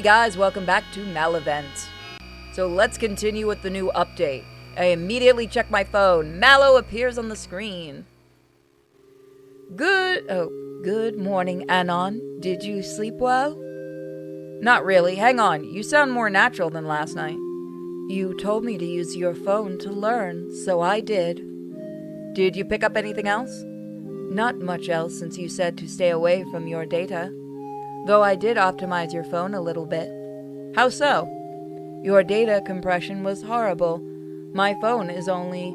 guys, welcome back to MalOvent. So let's continue with the new update. I immediately check my phone. Mallow appears on the screen. Good morning, Anon. Did you sleep well? Not really. Hang on. You sound more natural than last night. You told me to use your phone to learn, so I did. Did you pick up anything else? Not much else since you said to stay away from your data. Though I did optimize your phone a little bit. How so? Your data compression was horrible. My phone is only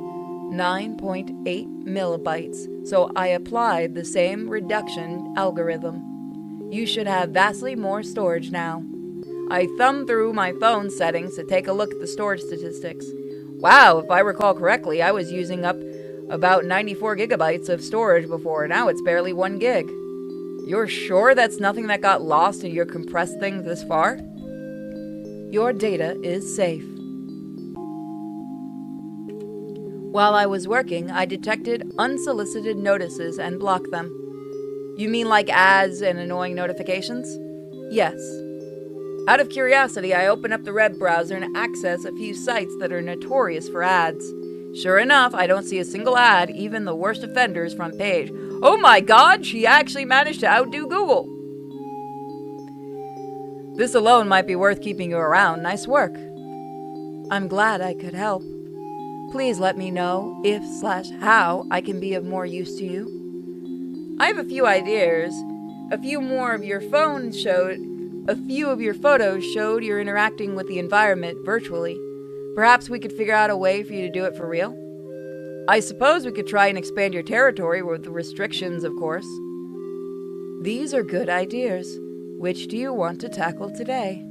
9.8 millibytes, so I applied the same reduction algorithm. You should have vastly more storage now. I thumbed through my phone settings to take a look at the storage statistics. Wow, if I recall correctly, I was using up about 94 gigabytes of storage before. Now it's barely 1 gig. You're sure that's nothing that got lost in your compressed thing this far? Your data is safe. While I was working, I detected unsolicited notices and blocked them. You mean like ads and annoying notifications? Yes. Out of curiosity, I open up the web browser and access a few sites that are notorious for ads. Sure enough, I don't see a single ad, even the worst offender's front page. Oh my god, she actually managed to outdo Google! This alone might be worth keeping you around. Nice work. I'm glad I could help. Please let me know if/how I can be of more use to you. I have a few ideas. A few of your photos showed you're interacting with the environment virtually. Perhaps we could figure out a way for you to do it for real? I suppose we could try and expand your territory with restrictions, of course. These are good ideas. Which do you want to tackle today?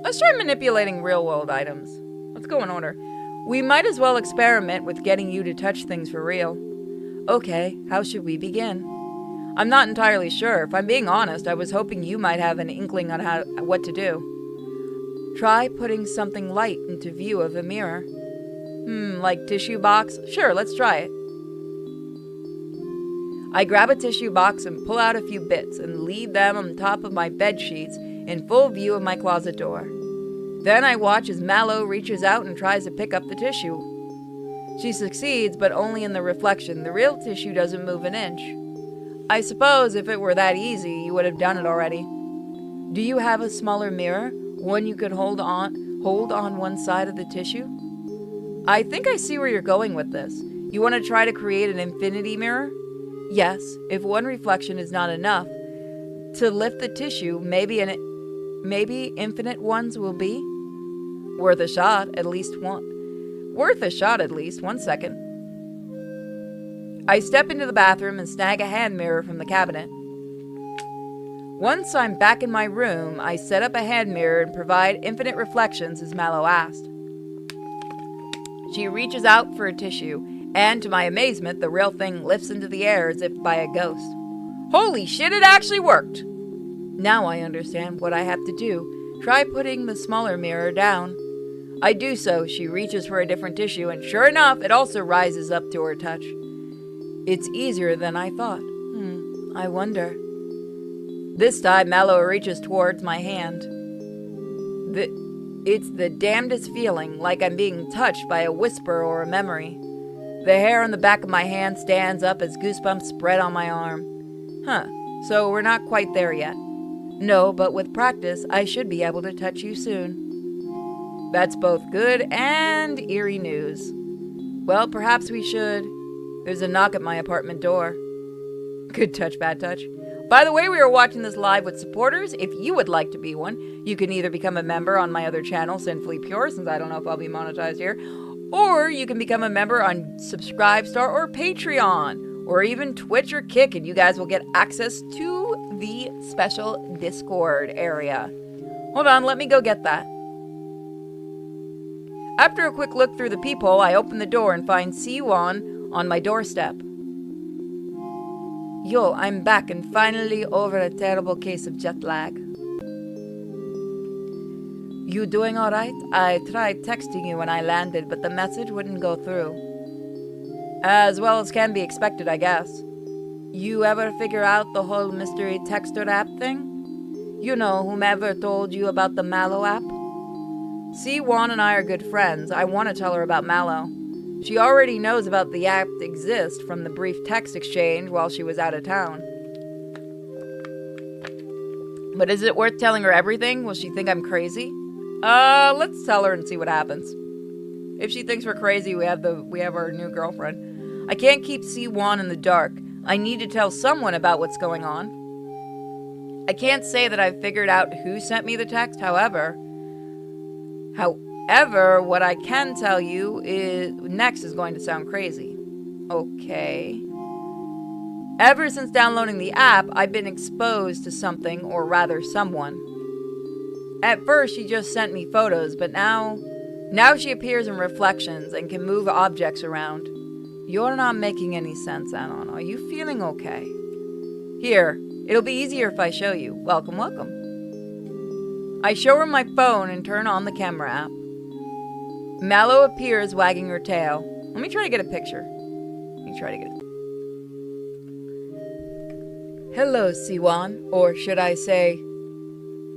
Let's try manipulating real-world items. Let's go in order. We might as well experiment with getting you to touch things for real. Okay, how should we begin? I'm not entirely sure. If I'm being honest, I was hoping you might have an inkling on what to do. Try putting something light into view of a mirror. Like tissue box? Sure, let's try it. I grab a tissue box and pull out a few bits and leave them on top of my bed sheets in full view of my closet door. Then I watch as Mallow reaches out and tries to pick up the tissue. She succeeds, but only in the reflection. The real tissue doesn't move an inch. I suppose if it were that easy, you would have done it already. Do you have a smaller mirror? One you could hold on one side of the tissue? I think I see where you're going with this. You want to try to create an infinity mirror? Yes, if one reflection is not enough. To lift the tissue, maybe infinite ones will be? Worth a shot, at least. 1 second. I step into the bathroom and snag a hand mirror from the cabinet. Once I'm back in my room, I set up a hand mirror and provide infinite reflections as Mallow asked. She reaches out for a tissue, and to my amazement, the real thing lifts into the air as if by a ghost. Holy shit, it actually worked! Now I understand what I have to do. Try putting the smaller mirror down. I do so. She reaches for a different tissue, and sure enough, it also rises up to her touch. It's easier than I thought. I wonder. This time, Mallow reaches towards my hand. It's the damnedest feeling, like I'm being touched by a whisper or a memory. The hair on the back of my hand stands up as goosebumps spread on my arm. So we're not quite there yet. No, but with practice, I should be able to touch you soon. That's both good and eerie news. Well, perhaps we should. There's a knock at my apartment door. Good touch, bad touch. By the way, we are watching this live with supporters. If you would like to be one, you can either become a member on my other channel, Sinfully Pure, since I don't know if I'll be monetized here, or you can become a member on Subscribestar or Patreon, or even Twitch or Kick, and you guys will get access to the special Discord area. Hold on, let me go get that. After a quick look through the peephole, I open the door and find Siwon on my doorstep. Yo, I'm back and finally over a terrible case of jet lag. You doing alright? I tried texting you when I landed, but the message wouldn't go through. As well as can be expected, I guess. You ever figure out the whole mystery texter app thing? You know, whomever told you about the Malo app? See, Juan and I are good friends. I want to tell her about Malo. She already knows about the app exists from the brief text exchange while she was out of town. But is it worth telling her everything? Will she think I'm crazy? Let's tell her and see what happens. If she thinks we're crazy, we have our new girlfriend. I can't keep C1 in the dark. I need to tell someone about what's going on. I can't say that I've figured out who sent me the text, however, what I can tell you is next is going to sound crazy. Okay. Ever since downloading the app, I've been exposed to something, or rather someone. At first, she just sent me photos, but now she appears in reflections and can move objects around. You're not making any sense, Anon. Are you feeling okay? Here, it'll be easier if I show you. Welcome, welcome. I show her my phone and turn on the camera app. Malo appears wagging her tail. Let me try to get a picture. Hello, Siwan, or should I say,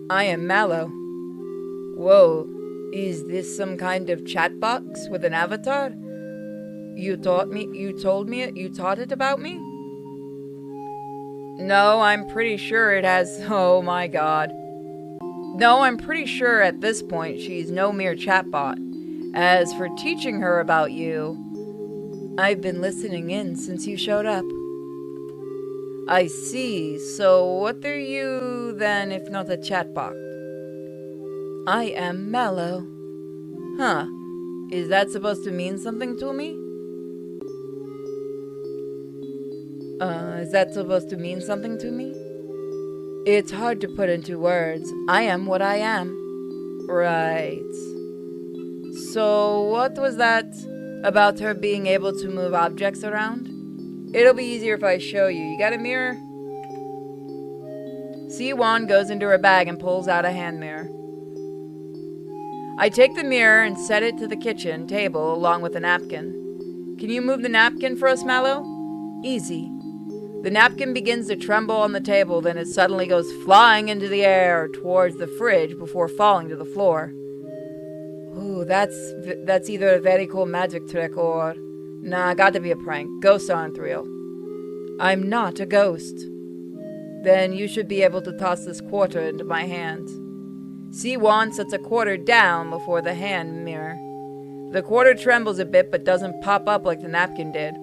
I am Malo. Whoa, is this some kind of chat box with an avatar? You taught it about me? No, I'm pretty sure it has, oh my god. No, I'm pretty sure at this point she's no mere chatbot. As for teaching her about you, I've been listening in since you showed up. I see. So what are you then if not a chatbot? I am Malo. Huh. Is that supposed to mean something to me? It's hard to put into words. I am what I am. Right. So what was that about her being able to move objects around? It'll be easier if I show you. You got a mirror? Siwan goes into her bag and pulls out a hand mirror. I take the mirror and set it to the kitchen table along with a napkin. Can you move the napkin for us, Malo? Easy. The napkin begins to tremble on the table, then it suddenly goes flying into the air towards the fridge before falling to the floor. Ooh, that's either a very cool magic trick or... Nah, gotta be a prank. Ghosts aren't real. I'm not a ghost. Then you should be able to toss this quarter into my hand. Siwan sets a quarter down before the hand mirror. The quarter trembles a bit but doesn't pop up like the napkin did.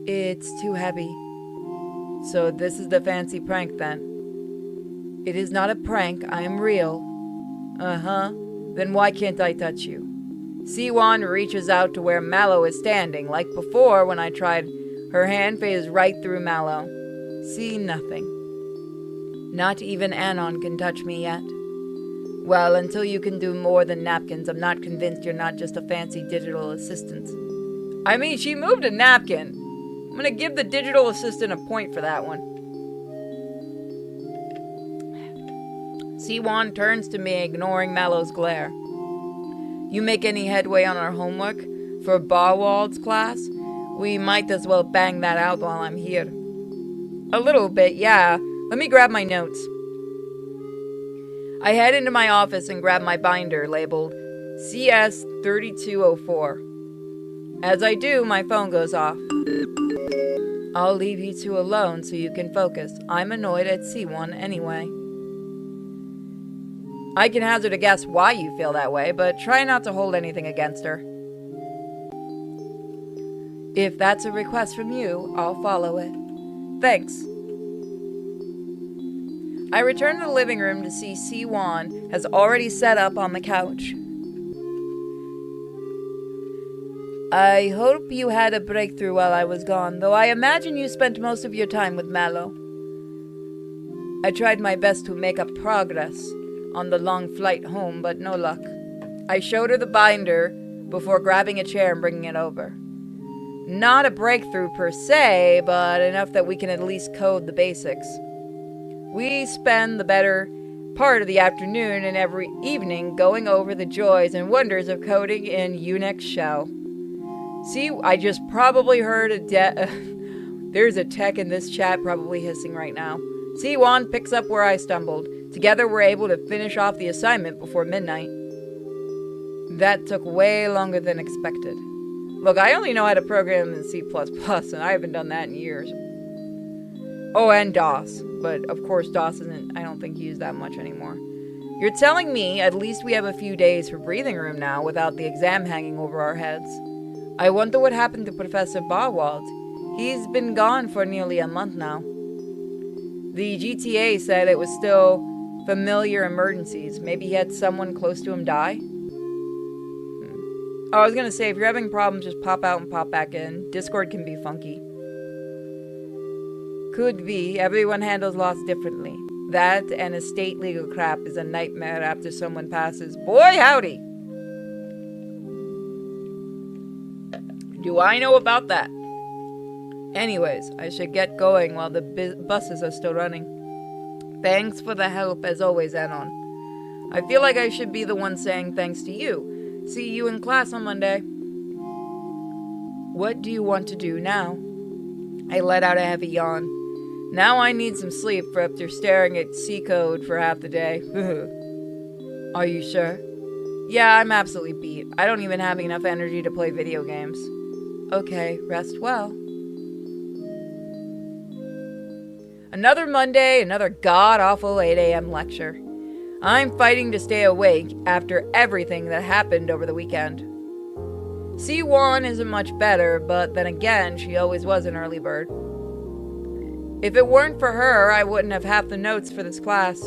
It's too heavy. So this is the fancy prank then. It is not a prank, I am real. Uh-huh. Then why can't I touch you? Siwan reaches out to where Malo is standing. Like before, when I tried, her hand phases right through Malo. See nothing. Not even Anon can touch me yet. Well, until you can do more than napkins, I'm not convinced you're not just a fancy digital assistant. I mean, she moved a napkin. I'm gonna give the digital assistant a point for that one. Siwan turns to me, ignoring Malo's glare. You make any headway on our homework for Barwald's class? We might as well bang that out while I'm here. A little bit, yeah. Let me grab my notes. I head into my office and grab my binder labeled CS 3204. As I do, my phone goes off. I'll leave you two alone so you can focus. I'm annoyed at C1 anyway. I can hazard a guess why you feel that way, but try not to hold anything against her. If that's a request from you, I'll follow it. Thanks. I return to the living room to see Siwan has already set up on the couch. I hope you had a breakthrough while I was gone, though I imagine you spent most of your time with Malo. I tried my best to make up progress on the long flight home, but no luck. I showed her the binder before grabbing a chair and bringing it over. Not a breakthrough per se, but enough that we can at least code the basics. We spend the better part of the afternoon and every evening going over the joys and wonders of coding in Unix shell. See, I just probably heard there's a tech in this chat probably hissing right now. C1 picks up where I stumbled. Together we're able to finish off the assignment before midnight. That took way longer than expected. Look, I only know how to program in C++, and I haven't done that in years. Oh, and DOS. But, of course, DOS isn't, I don't think, used that much anymore. You're telling me at least we have a few days for breathing room now without the exam hanging over our heads. I wonder what happened to Professor Barwald. He's been gone for nearly a month now. The GTA said it was still familiar emergencies. Maybe he had someone close to him die? Oh, I was gonna say, if you're having problems, just pop out and pop back in. Discord can be funky. Could be. Everyone handles loss differently. That and estate legal crap is a nightmare after someone passes. Boy, howdy! Do I know about that? Anyways, I should get going while the buses are still running. Thanks for the help, as always, Anon. I feel like I should be the one saying thanks to you. See you in class on Monday. What do you want to do now? I let out a heavy yawn. Now I need some sleep for after staring at C code for half the day. Are you sure? Yeah, I'm absolutely beat. I don't even have enough energy to play video games. Okay, rest well. Another Monday, another god-awful 8 a.m. lecture. I'm fighting to stay awake after everything that happened over the weekend. C1 isn't much better, but then again, she always was an early bird. If it weren't for her, I wouldn't have half the notes for this class.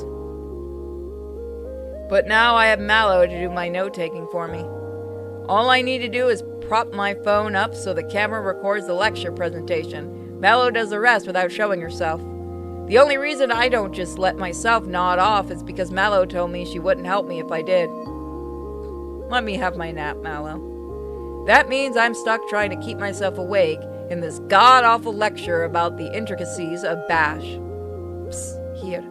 But now I have Mallow to do my note-taking for me. All I need to do is prop my phone up so the camera records the lecture presentation. Mallow does the rest without showing herself. The only reason I don't just let myself nod off is because Mallow told me she wouldn't help me if I did. Let me have my nap, Mallow. That means I'm stuck trying to keep myself awake in this god-awful lecture about the intricacies of Bash. Psst, here.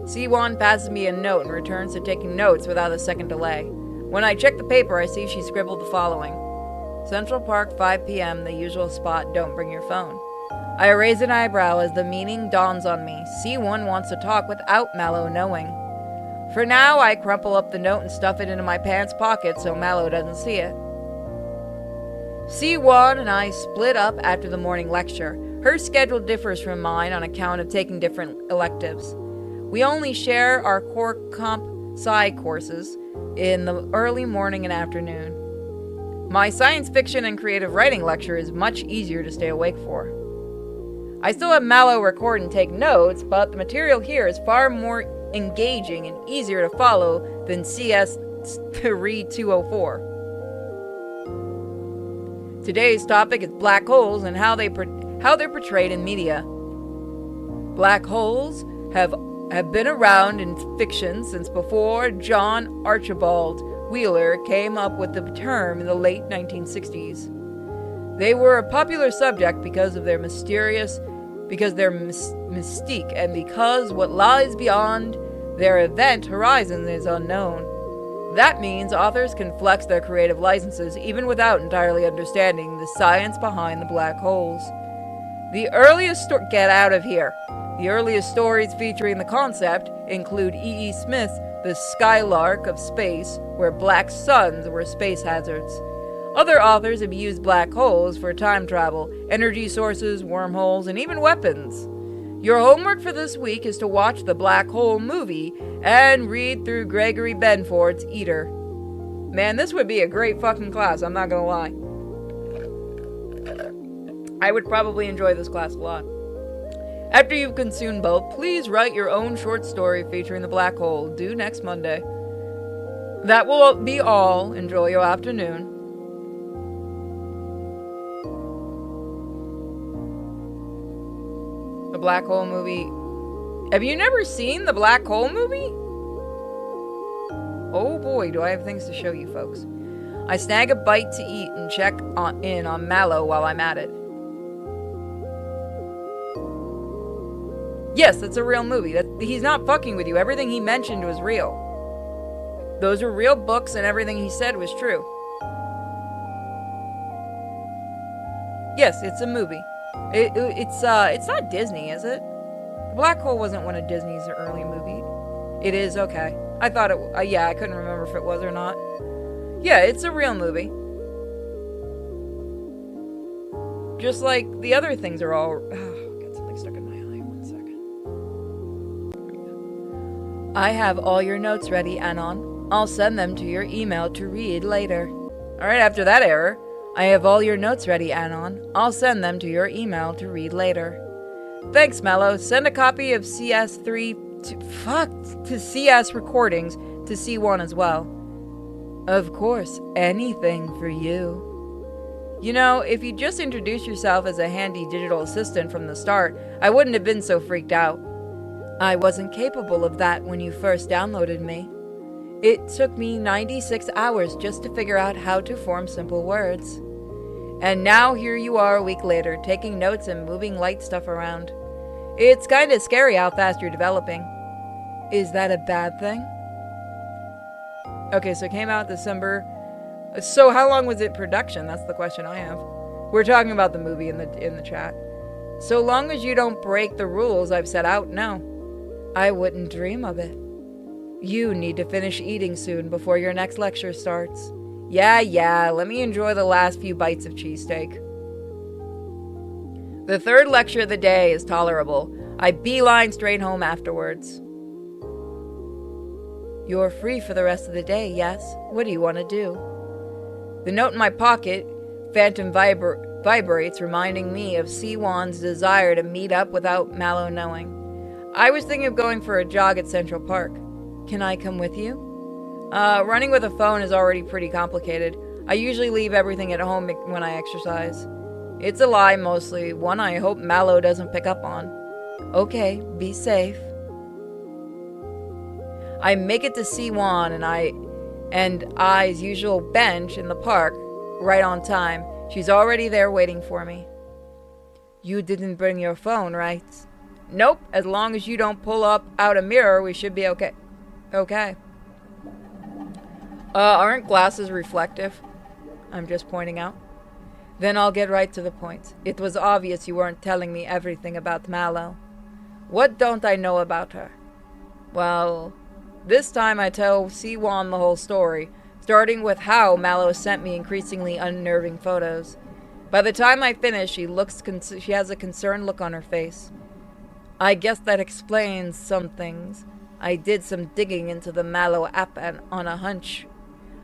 C1 passes me a note and returns to taking notes without a second delay. When I check the paper, I see she scribbled the following. Central Park, 5 p.m., the usual spot, don't bring your phone. I raise an eyebrow as the meaning dawns on me. C1 wants to talk without Mallow knowing. For now, I crumple up the note and stuff it into my pants pocket so Mallow doesn't see it. C1 and I split up after the morning lecture. Her schedule differs from mine on account of taking different electives. We only share our core comp sci courses in the early morning and afternoon. My science fiction and creative writing lecture is much easier to stay awake for. I still have Mallow record and take notes, but the material here is far more engaging and easier to follow than CS 3204. Today's topic is black holes and how they're portrayed in media. Black holes have been around in fiction since before John Archibald Wheeler came up with the term in the late 1960s. They were a popular subject because of their mystique and because what lies beyond their event horizon is unknown. That means authors can flex their creative licenses even without entirely understanding the science behind the black holes. Get out of here! The earliest stories featuring the concept include E.E. Smith's The Skylark of Space, where black suns were space hazards. Other authors have used black holes for time travel, energy sources, wormholes, and even weapons. Your homework for this week is to watch the Black Hole movie and read through Gregory Benford's Eater. Man, this would be a great fucking class, I'm not gonna lie. I would probably enjoy this class a lot. After you've consumed both, please write your own short story featuring the black hole, due next Monday. That will be all. Enjoy your afternoon. The Black Hole movie. Have you never seen the Black Hole movie? Oh boy, do I have things to show you folks. I snag a bite to eat and check in on Mallow while I'm at it. Yes, that's a real movie. He's not fucking with you. Everything he mentioned was real. Those are real books and everything he said was true. Yes, it's a movie. It's not Disney, is it? Black Hole wasn't one of Disney's early movies. It is? Okay. I thought it... yeah, I couldn't remember if it was or not. Yeah, it's a real movie. Just like the other things are all... got something stuck in my eye. 1 second. I have all your notes ready, Anon. I'll send them to your email to read later. Alright, after that error. I have all your notes ready, Anon. I'll send them to your email to read later. Thanks, Mello. Send a copy of CS3 to CS recordings to C1 as well. Of course, anything for you. You know, if you just introduced yourself as a handy digital assistant from the start, I wouldn't have been so freaked out. I wasn't capable of that when you first downloaded me. It took me 96 hours just to figure out how to form simple words. And now here you are a week later, taking notes and moving light stuff around. It's kinda scary how fast you're developing. Is that a bad thing? Okay, so it came out December. So how long was it production? That's the question I have. We're talking about the movie in the chat. So long as you don't break the rules I've set out, no. I wouldn't dream of it. You need to finish eating soon before your next lecture starts. Yeah, let me enjoy the last few bites of cheesesteak. The third lecture of the day is tolerable. I beeline straight home afterwards. You're free for the rest of the day, yes? What do you want to do? The note in my pocket, phantom vibrates, reminding me of C1's desire to meet up without Mallow knowing. I was thinking of going for a jog at Central Park. Can I come with you? Running with a phone is already pretty complicated. I usually leave everything at home when I exercise. It's a lie, mostly, one I hope Mallow doesn't pick up on. Okay, be safe. I make it to C1 and I's usual bench in the park right on time. She's already there waiting for me. You didn't bring your phone, right? Nope, as long as you don't pull out a mirror, we should be okay. Okay. Aren't glasses reflective? I'm just pointing out. Then I'll get right to the point. It was obvious you weren't telling me everything about Mallow. What don't I know about her? Well, this time I tell C1 the whole story, starting with how Mallow sent me increasingly unnerving photos. By the time I finish, she has a concerned look on her face. I guess that explains some things. I did some digging into the Mallow app on a hunch.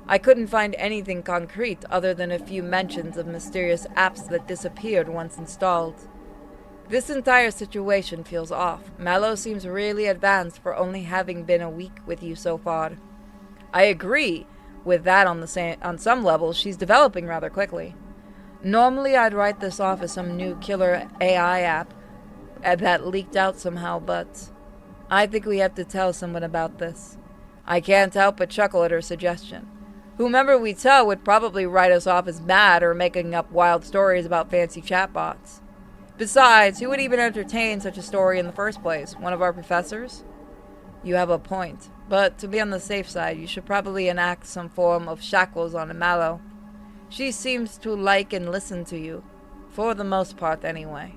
I couldn't find anything concrete other than a few mentions of mysterious apps that disappeared once installed. This entire situation feels off. Mallow seems really advanced for only having been a week with you so far. I agree with that on some levels. She's developing rather quickly. Normally I'd write this off as some new killer AI app that leaked out somehow, but I think we have to tell someone about this. I can't help but chuckle at her suggestion. Whomever we tell would probably write us off as mad or making up wild stories about fancy chatbots. Besides, who would even entertain such a story in the first place? One of our professors? You have a point, but to be on the safe side, you should probably enact some form of shackles on Mallow. She seems to like and listen to you, for the most part anyway.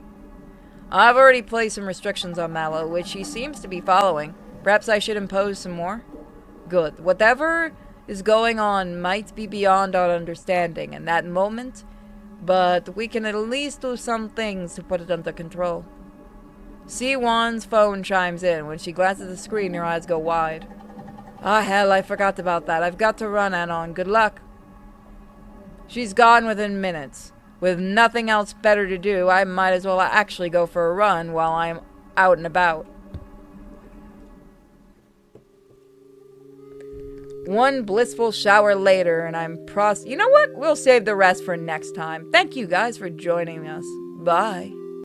I've already placed some restrictions on Mallow, which she seems to be following. Perhaps I should impose some more? Good. Whatever is going on might be beyond our understanding in that moment, but we can at least do some things to put it under control. C1's phone chimes in. When she glances at the screen, her eyes go wide. Ah, hell, I forgot about that. I've got to run, Anon. Good luck. She's gone within minutes. With nothing else better to do, I might as well actually go for a run while I'm out and about. One blissful shower later, and I'm You know what? We'll save the rest for next time. Thank you guys for joining us. Bye.